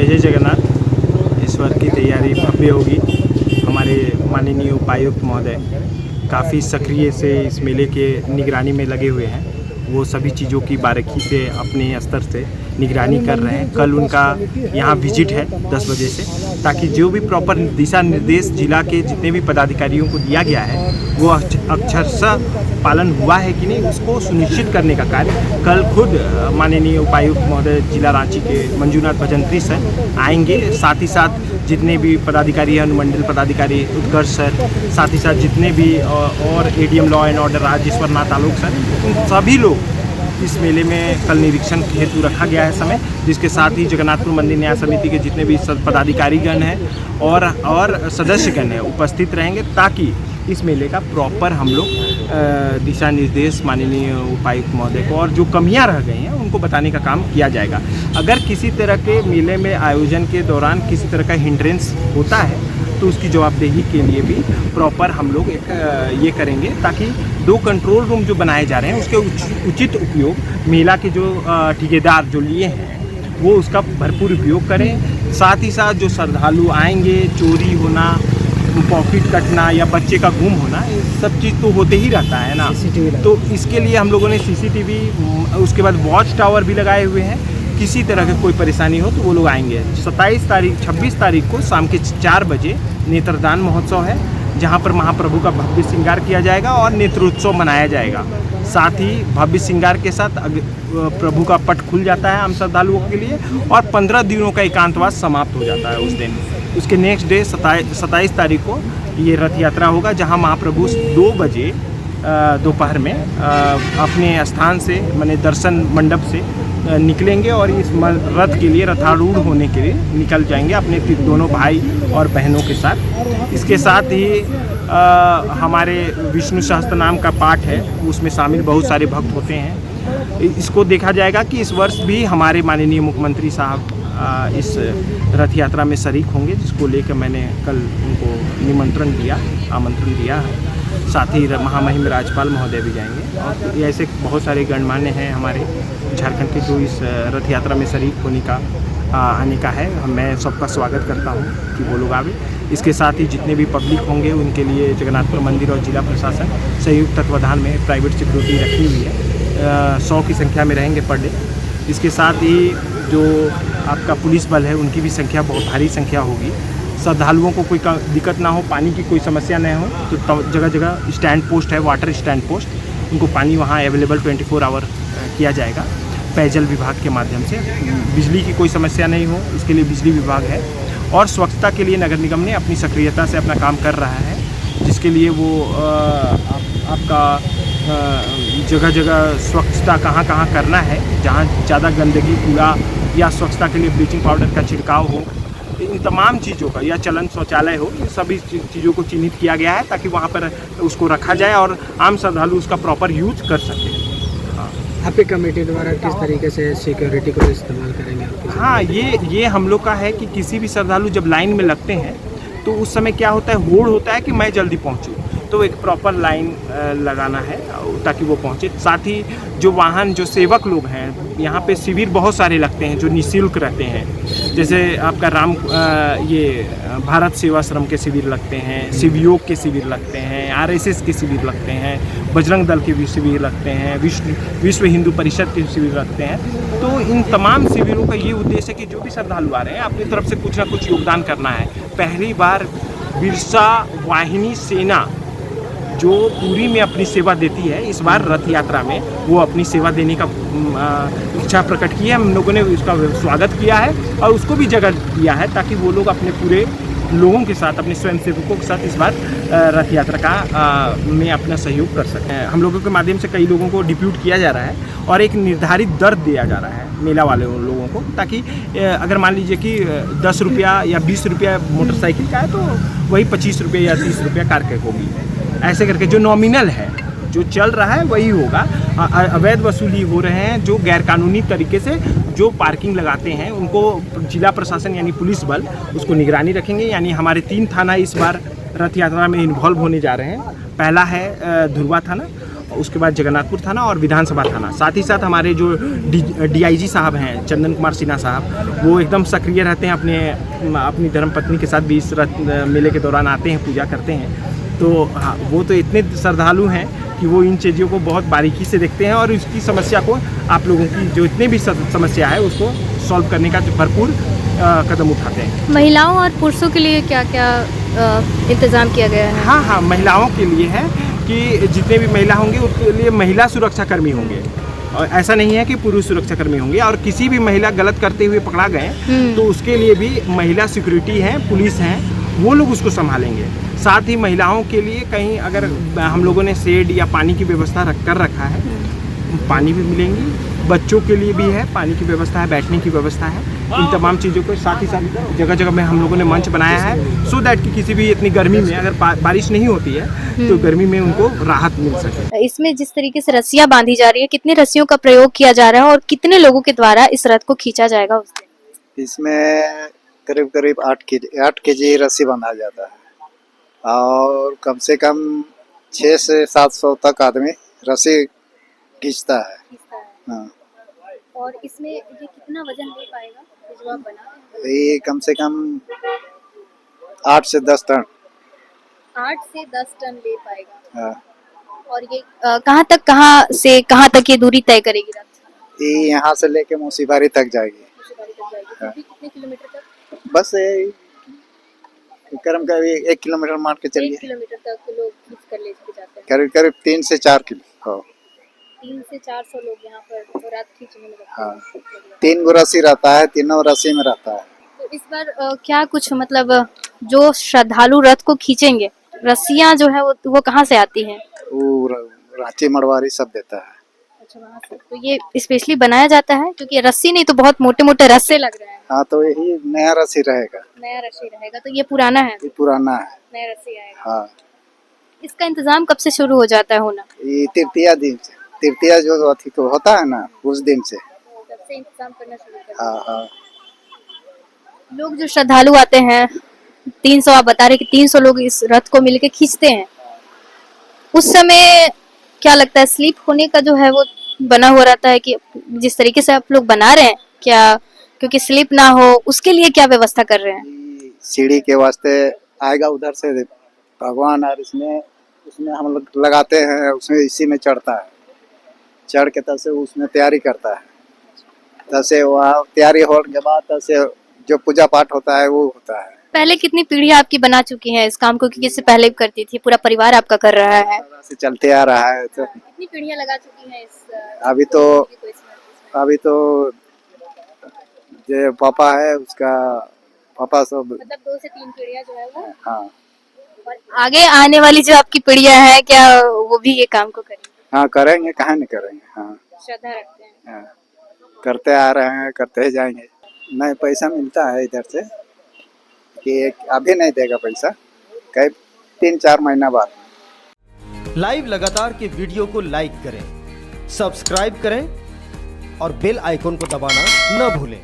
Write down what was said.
जय जय जगन्नाथ। इस बार की तैयारी भव्य होगी। हमारे माननीय उपायुक्त महोदय काफ़ी सक्रिय से इस मेले के निगरानी में लगे हुए हैं। वो सभी चीज़ों की बारीकी से अपने स्तर से निगरानी कर रहे हैं। कल उनका यहाँ विजिट है 10 बजे से, ताकि जो भी प्रॉपर दिशा निर्देश जिला के जितने भी पदाधिकारियों को दिया गया है वो अक्षरशः पालन हुआ है कि नहीं, उसको सुनिश्चित करने का कार्य कल खुद माननीय उपायुक्त महोदय जिला रांची के मंजूनाथ भजंत्री सर आएंगे। साथ ही साथ जितने भी पदाधिकारी हैं, अनुमंडल पदाधिकारी उत्कर्ष सर, साथ ही साथ जितने भी और ADM law and order Rajeshwar Nath Alok sir, उन सभी लोग इस मेले में कल निरीक्षण हेतु रखा गया है समय, जिसके साथ ही जगन्नाथपुर मंदिर न्याय समिति के जितने भी पदाधिकारीगण हैं और सदस्यगण हैं उपस्थित रहेंगे, ताकि इस मेले का प्रॉपर हम लोग दिशा निर्देश माननीय उपायुक्त महोदय को और जो कमियां रह गई हैं उनको बताने का काम किया जाएगा। अगर किसी तरह के मेले में आयोजन के दौरान किसी तरह का हिंड्रेंस होता है तो उसकी जवाबदेही के लिए भी प्रॉपर हम लोग ये करेंगे, ताकि 2 कंट्रोल रूम जो बनाए जा रहे हैं उसके उचित उपयोग मेला के जो ठेकेदार जो लिए हैं वो उसका भरपूर उपयोग करें। साथ ही साथ जो श्रद्धालु आएंगे, चोरी होना, पॉकेट कटना या बच्चे का गुम होना, ये सब चीज़ तो होते ही रहता है ना। तो इसके लिए हम लोगों ने CCTV, उसके बाद वॉच टावर भी लगाए हुए हैं। किसी तरह की कोई परेशानी हो तो वो लोग आएंगे। 26 तारीख को शाम के 4 बजे नेत्रदान महोत्सव है, जहां पर महाप्रभु का भव्य श्रृंगार किया जाएगा और नेत्रोत्सव मनाया जाएगा। साथ ही भव्य श्रृंगार के साथ प्रभु का पट खुल जाता है आम श्रद्धालुओं के लिए, और 15 दिनों का एकांतवास समाप्त हो जाता है उस दिन। उसके नेक्स्ट डे 27 तारीख को ये रथ यात्रा होगा, जहां महाप्रभु 2 बजे दोपहर में अपने स्थान से माने दर्शन मंडप से निकलेंगे और इस रथ के लिए रथारूढ़ होने के लिए निकल जाएंगे अपने दोनों भाई और बहनों के साथ। इसके साथ ही हमारे विष्णु सहस्त्र नाम का पाठ है, उसमें शामिल बहुत सारे भक्त होते हैं। इसको देखा जाएगा कि इस वर्ष भी हमारे माननीय मुख्यमंत्री साहब इस रथ यात्रा में शरीक होंगे, जिसको लेकर मैंने कल उनको आमंत्रण दिया है। साथ ही महामहिम राज्यपाल महोदय भी जाएंगे और ऐसे बहुत सारे गणमान्य हैं हमारे झारखंड के जो इस रथ यात्रा में शरीक होने का आने का है। मैं सबका स्वागत करता हूं कि वो लोग आवे। इसके साथ ही जितने भी पब्लिक होंगे उनके लिए जगन्नाथपुर मंदिर और जिला प्रशासन संयुक्त तत्वाधान में प्राइवेट सिक्योरिटी रखी हुई है। 100 की संख्या में रहेंगे पर डे। इसके साथ ही जो आपका पुलिस बल है उनकी भी संख्या बहुत भारी संख्या होगी। श्रद्धालुओं को कोई दिक्कत ना हो, पानी की कोई समस्या न हो, तो जगह जगह स्टैंड पोस्ट है, वाटर स्टैंड पोस्ट, उनको पानी वहाँ अवेलेबल 24 आवर किया जाएगा पेयजल विभाग के माध्यम से। बिजली की कोई समस्या नहीं हो, इसके लिए बिजली विभाग है। और स्वच्छता के लिए नगर निगम ने अपनी सक्रियता से अपना काम कर रहा है, जिसके लिए वो आपका जगह जगह स्वच्छता कहाँ कहाँ करना है, जहाँ ज़्यादा गंदगी, कूड़ा या स्वच्छता के लिए ब्लीचिंग पाउडर का छिड़काव हो, इन तमाम चीज़ों का, या चलन शौचालय हो, इन सभी चीज़ों को चिन्हित किया गया है ताकि वहाँ पर उसको रखा जाए और आम श्रद्धालु उसका प्रॉपर यूज कर सके। आपकी कमेटी द्वारा किस तरीके से सिक्योरिटी को इस्तेमाल करेंगे? हाँ, ये हम लोग का है कि किसी भी श्रद्धालु जब लाइन में लगते हैं तो उस समय क्या होता है, होड़ होता है कि मैं जल्दी पहुँचूँ, तो एक प्रॉपर लाइन लगाना है ताकि वो पहुँचे। साथ ही जो वाहन, जो सेवक लोग हैं, यहाँ पे शिविर बहुत सारे लगते हैं जो निःशुल्क रहते हैं। जैसे आपका ये भारत सेवाश्रम के शिविर लगते हैं, शिवयोग के शिविर लगते हैं, RSS के शिविर लगते हैं, बजरंग दल के भी शिविर लगते हैं, विश्व हिंदू परिषद के शिविर लगते हैं। तो इन तमाम शिविरों का ये उद्देश्य है कि जो भी श्रद्धालु आ रहे हैं अपनी तरफ से कुछ ना कुछ योगदान करना है। पहली बार बिरसा वाहिनी सेना जो पुरी में अपनी सेवा देती है, इस बार रथ यात्रा में वो अपनी सेवा देने का इच्छा प्रकट की है। हम लोगों ने उसका स्वागत किया है और उसको भी जगह दिया है ताकि वो लोग अपने पूरे लोगों के साथ, अपने स्वयंसेवकों के साथ इस बार रथ यात्रा का में अपना सहयोग कर सकें। हम लोगों के माध्यम से कई लोगों को डिप्यूट किया जा रहा है और एक निर्धारित दर दिया जा रहा है मेला वाले उन लोगों को, ताकि अगर मान लीजिए कि 10 रुपया या 20 रुपया मोटरसाइकिल का है तो वही 25 रुपये या 30 रुपया कार के होगी। ऐसे करके जो नॉमिनल है, जो चल रहा है वही होगा। अवैध वसूली हो रहे हैं, जो गैरकानूनी तरीके से जो पार्किंग लगाते हैं उनको जिला प्रशासन यानी पुलिस बल उसको निगरानी रखेंगे। यानी हमारे 3 थाना इस बार रथ यात्रा में इन्वॉल्व होने जा रहे हैं। पहला है धुरवा थाना, उसके बाद जगन्नाथपुर थाना और विधानसभा थाना। साथ ही साथ हमारे जो DIG साहब हैं चंदन कुमार सिन्हा साहब, वो एकदम सक्रिय रहते हैं, अपनी धर्मपत्नी के साथ भी इस रथ मेले के दौरान आते हैं, पूजा करते हैं। तो हाँ, वो तो इतने श्रद्धालु हैं कि वो इन चीज़ों को बहुत बारीकी से देखते हैं और उसकी समस्या को, आप लोगों की जो इतने भी समस्या है उसको सॉल्व करने का भरपूर कदम उठाते हैं। महिलाओं और पुरुषों के लिए क्या क्या इंतज़ाम किया गया है? हाँ, महिलाओं के लिए है कि जितने भी महिला होंगे उसके लिए महिला सुरक्षा कर्मी होंगे, और ऐसा नहीं है कि पुरुष सुरक्षा कर्मी होंगे। और किसी भी महिला गलत करते हुए पकड़ा गए तो उसके लिए भी महिला सिक्योरिटी है, पुलिस हैं, वो लोग उसको संभालेंगे। साथ ही महिलाओं के लिए कहीं अगर हम लोगों ने शेड या पानी की व्यवस्था कर रखा है, पानी भी मिलेंगी, बच्चों के लिए भी है, पानी की व्यवस्था है, बैठने की व्यवस्था है, इन तमाम चीज़ों को साथ ही साथ जगह जगह में हम लोगों ने मंच बनाया है, सो दैट कि किसी भी इतनी गर्मी में अगर बारिश नहीं होती है तो गर्मी में उनको राहत मिल सके। इसमें जिस तरीके से रस्सियां बांधी जा रही है, कितने रस्सियों का प्रयोग किया जा रहा है और कितने लोगों के द्वारा इस रथ को खींचा जाएगा उस दिन? इसमें करीब करीब 8 केजी रस्सी बांधा जाता है और कम से कम 600 से 700 तक आदमी रस्सी खींचता है। हाँ। और इसमें ये कितना वजन ले पाएगा जो आप बना रहे हैं? ये कम से कम 8 से 10 टन। 8 से 10 टन ले पाएगा। हाँ। और ये कहाँ से कहाँ तक ये दूरी तय करेगी रथ? ये यहाँ से लेके मुंशीबारी तक जाएगी। हाँ। कितने किलोमीटर तक? बस कर्म का 1 किलोमीटर मान के 1 चलिए। किलोमीटर तक लोग खींच कर लेके जाते हैं। करीब करीब 3 से 4 किलो। हाँ। 300 से 400 लोग यहाँ पर रात खींचने में लगते हाँ। हैं। 3 गो रस्सी रहता है, तीनों रस्सी में रहता है। तो इस बार क्या कुछ मतलब जो श्रद्धालु रथ को खींचेंगे, रस्सियाँ जो है वो कहाँ से आती हैं? वो रांची मड़वारी सब देता है। अच्छा, वहाँ से। तो ये स्पेशली बनाया जाता है क्योंकि रस्सी नहीं तो बहुत मोटे मोटे रस्से लग रहे हैं। हाँ, तो यही नया रस्सी रहेगा। नया रस्सी रहेगा तो ये पुराना है? ये पुराना है। नया रस्सी आएगा। हाँ। इसका इंतजाम कब से शुरू हो जाता है होना? ये तृतीया दिन से, तृतीया जो अथी को होता है ना, उस दिन से। तब से इंतजाम करना शुरू कर हाँ हाँ। लोग जो श्रद्धालु आते हैं 300, आप बता रहे कि 300 लोग इस रथ को मिलके खींचते हैं, उस समय क्या लगता है स्लिप होने का जो है वो बना हो रहता है कि जिस तरीके से आप लोग बना रहे हैं, क्या क्योंकि स्लिप ना हो उसके लिए क्या व्यवस्था कर रहे हैं? सीढ़ी के वास्ते आएगा उधर से भगवान, और उसमें हम लोग लगाते हैं, उसमें इसी में चढ़ता है, चढ़ के तब से उसमें तैयारी करता है, तब से वहाँ तैयारी होने के बाद तब से जो पूजा पाठ होता है वो होता है। पहले कितनी पीढ़ियां आपकी बना चुकी हैं इस काम को, क्योंकि इससे पहले भी करती थी, पूरा परिवार आपका कर रहा है? से चलते आ रहा है। तो कितनी पीढ़ियां लगा चुकी हैं इस अभी तो जो पापा है उसका पापा सब, मतलब 2 से 3 पीढ़ियां जो है वो। हाँ। और आगे आने वाली जो आपकी पीढ़ियां हैं क्या वो भी ये काम को करेंगी? हाँ, करेंगे, कहाँ नहीं करेंगे। हाँ, श्रद्धा रखते हैं। हाँ, करते आ रहे हैं, करते ही जाएंगे। नहीं, पैसा मिलता है इधर से कि अभी नहीं देगा पैसा, कई 3-4 महीना बाद। लाइव लगातार के वीडियो को लाइक करें, सब्सक्राइब करें और बेल आइकन को दबाना न भूलें।